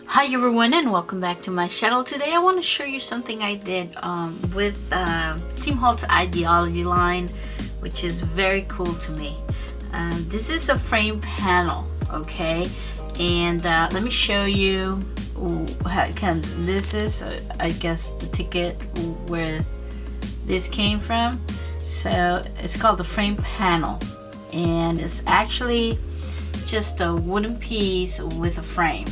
Hi everyone and welcome back to my channel. Today I want to show you something I did with Tim Holtz Ideology line, which is very cool to me. This is a frame panel, okay? And let me show you how it comes. This is I guess the ticket where this came from. So it's called the frame panel, and it's actually just a wooden piece with a frame.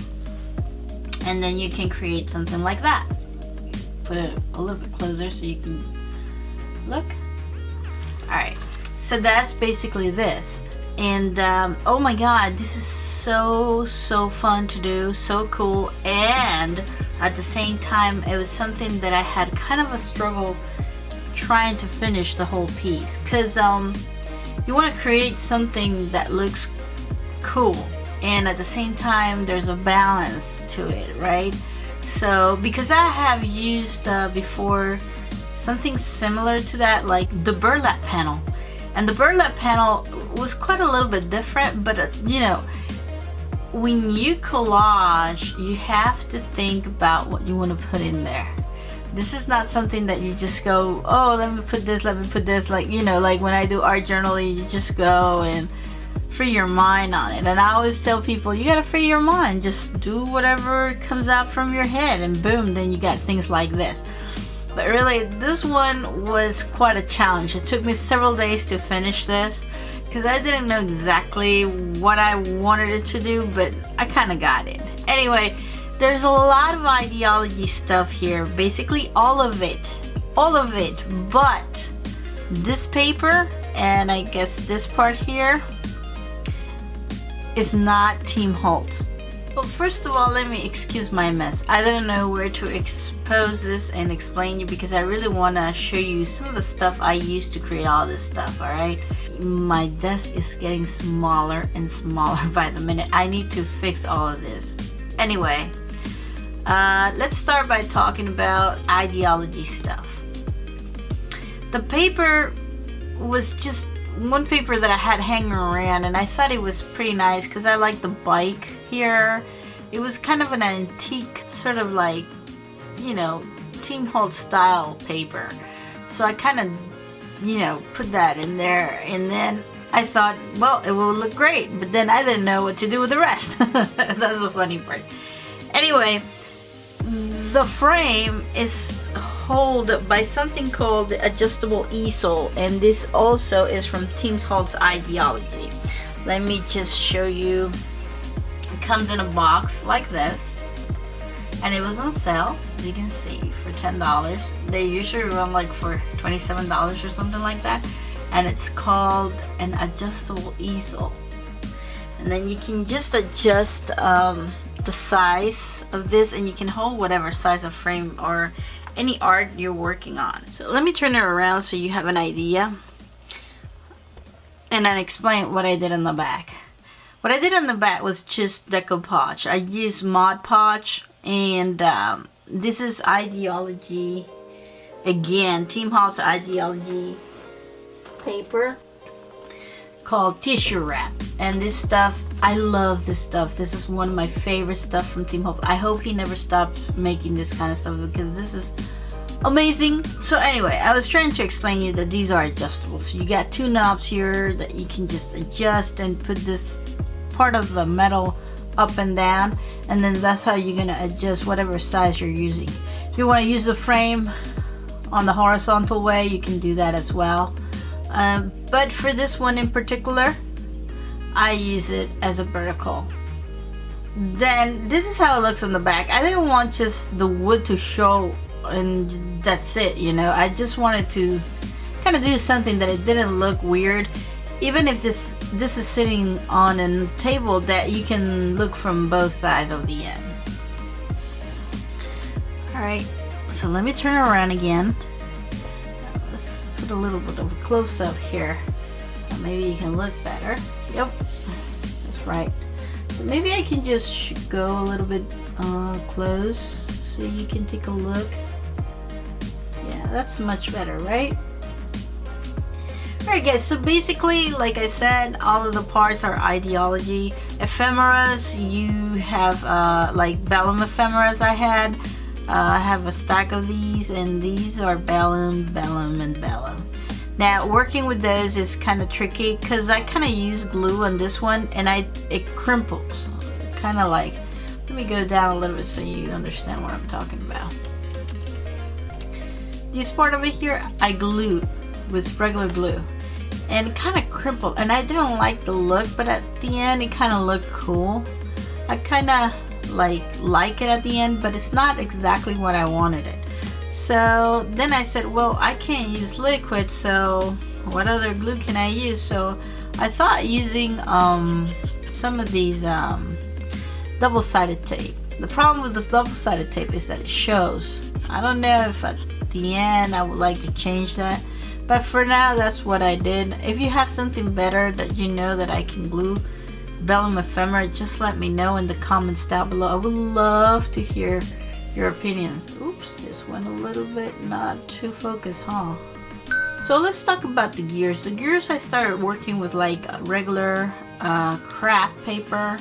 And then you can create something like that. Put it a little bit closer so you can look. Alright, so that's basically this. And oh my god, this is so fun to do, so cool. And at the same time, it was something that I had kind of a struggle trying to finish the whole piece, because you want to create something that looks cool, and at the same time there's a balance to it, right? So because I have used before something similar to that, like the burlap panel, and the burlap panel was quite a little bit different, but you know, when you collage, you have to think about what you want to put in there. This is not something that you just go, oh, let me put this, like, you know, like when I do art journaling, you just go and free your mind on it. And I always tell people, you gotta free your mind, just do whatever comes out from your head, and boom, then you got things like this. But really, this one was quite a challenge. It took me several days to finish this because I didn't know exactly what I wanted it to do, but I kind of got it. Anyway, there's a lot of ideology stuff here, basically all of it, but this paper, and I guess this part here, is not Tim Holtz. Well, first of all, let me excuse my mess. I didn't know where to expose this and explain you, because I really want to show you some of the stuff I used to create all this stuff, alright? My desk is getting smaller and smaller by the minute. I need to fix all of this. Anyway, let's start by talking about ideology stuff. The paper was just one paper that I had hanging around, and I thought it was pretty nice because I like the bike here. It was kind of an antique, sort of like, you know, Tim Holtz style paper. So I kind of, you know, put that in there, and then I thought, well, it will look great, but then I didn't know what to do with the rest. That's the funny part. Anyway, the frame is held by something called the adjustable easel, and this also is from Tim Holtz Ideology. Let me just show you. It comes in a box like this, and it was on sale, as you can see, for $10. They usually run like for $27 or something like that, and it's called an adjustable easel. And then you can just adjust the size of this, and you can hold whatever size of frame or any art you're working on. So let me turn it around so you have an idea, and then explain what I did on the back. What I did on the back was just decoupage. I used Mod Podge, and this is Ideology, again, Tim Holtz Ideology paper called tissue wrap. And this stuff, I love this stuff. This is one of my favorite stuff from Tim Holtz. I hope he never stops making this kind of stuff, because this is amazing. So anyway, I was trying to explain to you that these are adjustable. So you got two knobs here that you can just adjust and put this part of the metal up and down, and then that's how you're gonna adjust whatever size you're using. If you want to use the frame on the horizontal way, you can do that as well. But for this one in particular, I use it as a vertical. Then this is how it looks on the back. I didn't want just the wood to show and that's it, you know. I just wanted to kind of do something that it didn't look weird, even if this is sitting on a table that you can look from both sides of the end. Alright, so let me turn around again. Let's put a little bit of a close-up here. Maybe you can look better. Yep, that's right. So maybe I can just go a little bit close so you can take a look. Yeah, that's much better, right? Alright guys, so basically, like I said, all of the parts are ideology. Ephemeras, you have like vellum ephemeras I had. I have a stack of these, and these are vellum, vellum, and vellum. Now working with those is kind of tricky because I kind of use glue on this one, and it crimples. Kind of like, let me go down a little bit so you understand what I'm talking about. This part over here I glued with regular glue, and it kind of crumpled, and I didn't like the look, but at the end it kind of looked cool. I kind of like it at the end, but it's not exactly what I wanted it. So then I said, well, I can't use liquid, so what other glue can I use? So I thought using some of these double-sided tape. The problem with this double-sided tape is that it shows. I don't know if at the end I would like to change that, but for now that's what I did. If you have something better that you know that I can glue vellum ephemera, just let me know in the comments down below. I would love to hear your opinions. Oops, this went a little bit not too focused, huh? So let's talk about the gears. The gears, I started working with like regular craft paper,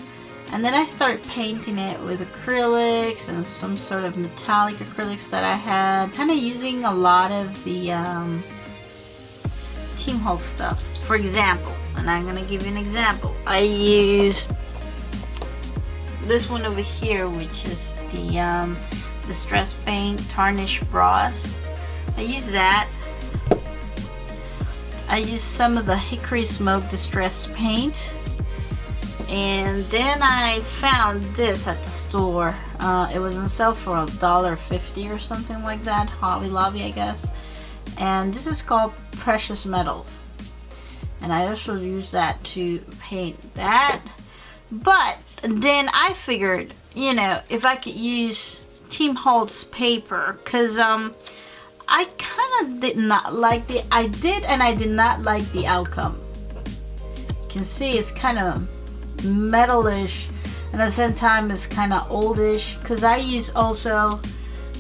and then I started painting it with acrylics and some sort of metallic acrylics that I had, kind of using a lot of the Tim Holtz stuff. For example, and I'm gonna give you an example, I used this one over here, which is the Distress Paint Tarnish Bronze. I used that. I used some of the Hickory Smoke Distress Paint, and then I found this at the store. It was on sale for $1.50 or something like that, Hobby Lobby I guess, and this is called Precious Metals, and I also use that to paint that. But then I figured, you know, if I could use Tim Holtz paper, because I kind of did not like I did not like the outcome. You can see it's kind of metalish, and at the same time it's kind of oldish, because I use also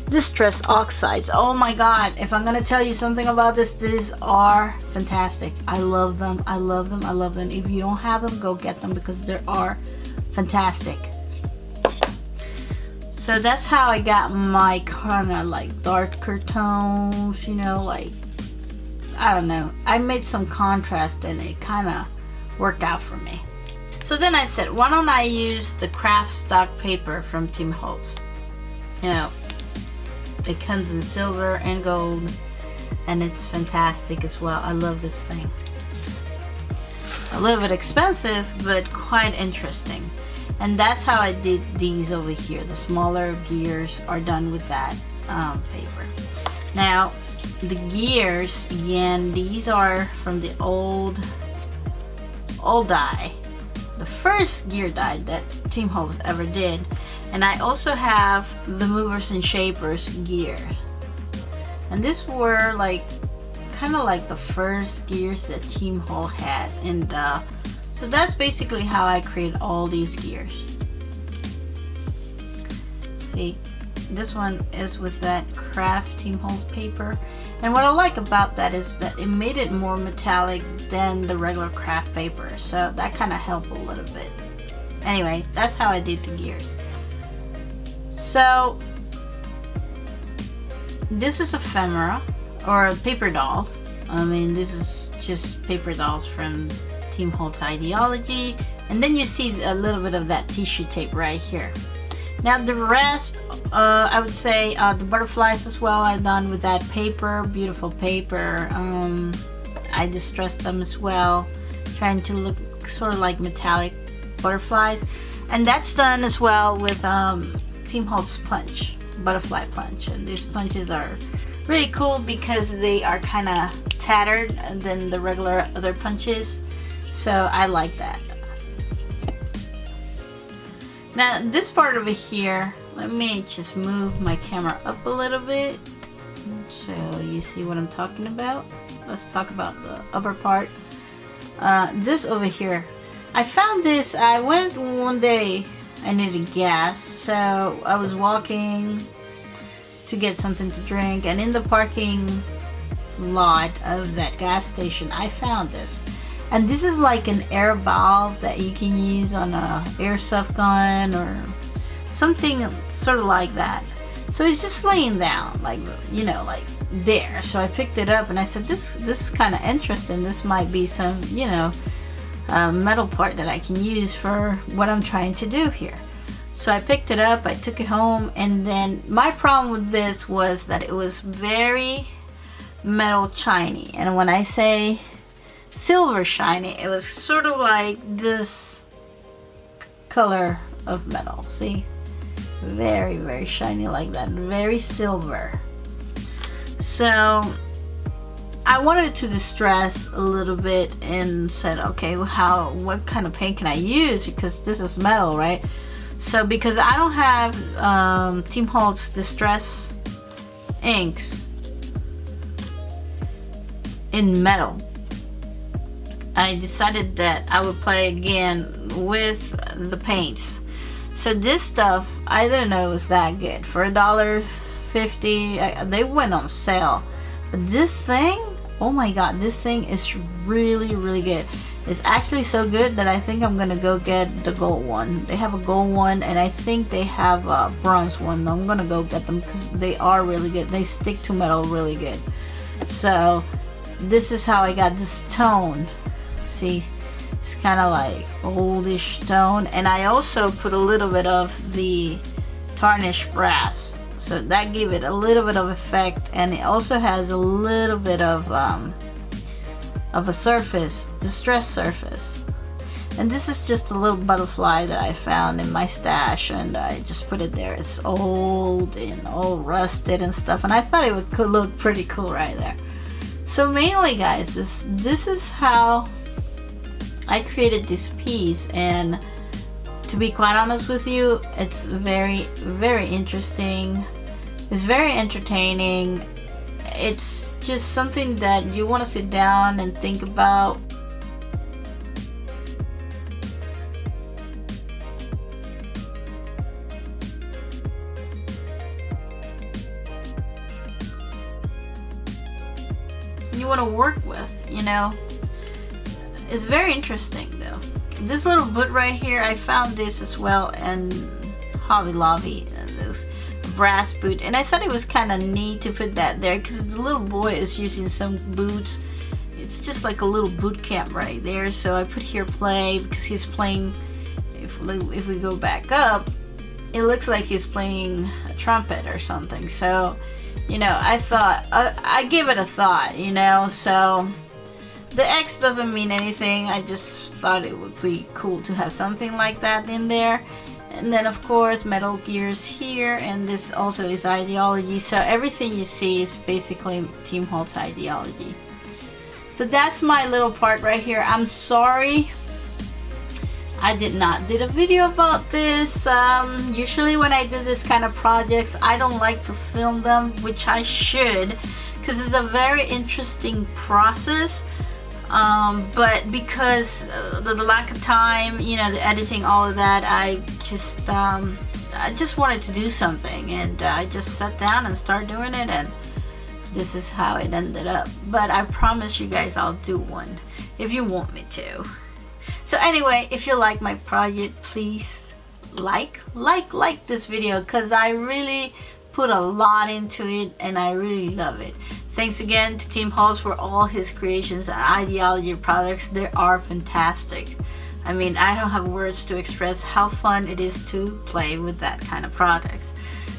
distress oxides. Oh my god, if I'm gonna tell you something about this, these are fantastic. I love them, I love them, I love them. If you don't have them, go get them, because they are fantastic. So that's how I got my kind of like darker tones, you know, like, I don't know, I made some contrast and it kind of worked out for me. So then I said, why don't I use the craft stock paper from Tim Holtz? You know, it comes in silver and gold, and it's fantastic as well. I love this thing. A little bit expensive, but quite interesting. And that's how I did these over here. The smaller gears are done with that paper. Now, the gears, again, these are from the old die. The first gear die that Tim Holtz ever did. And I also have the movers and shapers gear. And these were like, kind of like the first gears that Tim Holtz had. And so that's basically how I create all these gears. See, this one is with that craft Tim Holtz paper. And what I like about that is that it made it more metallic than the regular craft paper. So that kind of helped a little bit. Anyway, that's how I did the gears. So this is ephemera, or paper dolls. I mean, this is just paper dolls from Tim Holtz Ideology. And then you see a little bit of that tissue tape right here. Now the rest, I would say the butterflies as well are done with that paper, beautiful paper. I distressed them as well, trying to look sort of like metallic butterflies. And that's done as well with Tim Holtz punch, butterfly punch. And these punches are really cool because they are kind of tattered than the regular other punches. So I like that. Now this part over here, let me just move my camera up a little bit so you see what I'm talking about. Let's talk about the upper part. This over here, I found this. I went one day, I needed gas, so I was walking to get something to drink, and in the parking lot of that gas station, I found this. And this is like an air valve that you can use on a airsoft gun or something sort of like that. So it's just laying down, like, you know, like there. So I picked it up and I said, this is kind of interesting. This might be some, you know, metal part that I can use for what I'm trying to do here. So I picked it up, I took it home, and then my problem with this was that it was very metal shiny. And when I say silver shiny, it was sort of like this color of metal. See? Very, very shiny like that. Very silver. So I wanted to distress a little bit and said, okay, well, what kind of paint can I use? Because this is metal, right? So because I don't have Tim Holtz Distress inks in metal, I decided that I would play again with the paints. So this stuff, I didn't know it was that good. For $1.50, they went on sale. But this thing, oh my god, this thing is really, really good. It's actually so good that I think I'm gonna go get the gold one. They have a gold one, and I think they have a bronze one. I'm gonna go get them because they are really good. They stick to metal really good. So this is how I got this tone. See, it's kind of like oldish tone, and I also put a little bit of the tarnished brass, so that gave it a little bit of effect, and it also has a little bit of a surface, distressed surface. And this is just a little butterfly that I found in my stash, and I just put it there. It's old and all rusted and stuff, and I thought it could look pretty cool right there. So mainly, guys, this is how I created this piece, and to be quite honest with you, it's very, very interesting. It's very entertaining. It's just something that you want to sit down and think about. You want to work with, you know. It's very interesting though. This little boot right here, I found this as well in Hobby Lobby, this brass boot, and I thought it was kind of neat to put that there because the little boy is using some boots. It's just like a little boot camp right there. So I put here play because he's playing. If we go back up, it looks like he's playing a trumpet or something. So, you know, I thought I give it a thought, you know. So the X doesn't mean anything. I just thought it would be cool to have something like that in there. And then of course Metal Gears here, and this also is Ideology. So everything you see is basically Tim Holtz Ideology. So that's my little part right here. I'm sorry I did not did a video about this. Usually when I do this kind of projects, I don't like to film them, which I should, because it's a very interesting process. But because the lack of time, you know, the editing, all of that, I just wanted to do something, and I just sat down and started doing it, and this is how it ended up. But I promise you guys I'll do one if you want me to. So anyway, if you like my project, please like this video, because I really put a lot into it and I really love it. Thanks again to Tim Holtz for all his creations and Ideology products. They are fantastic. I mean, I don't have words to express how fun it is to play with that kind of products.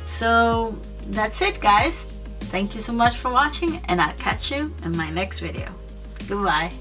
So that's it, guys. Thank you so much for watching, and I'll catch you in my next video. Goodbye.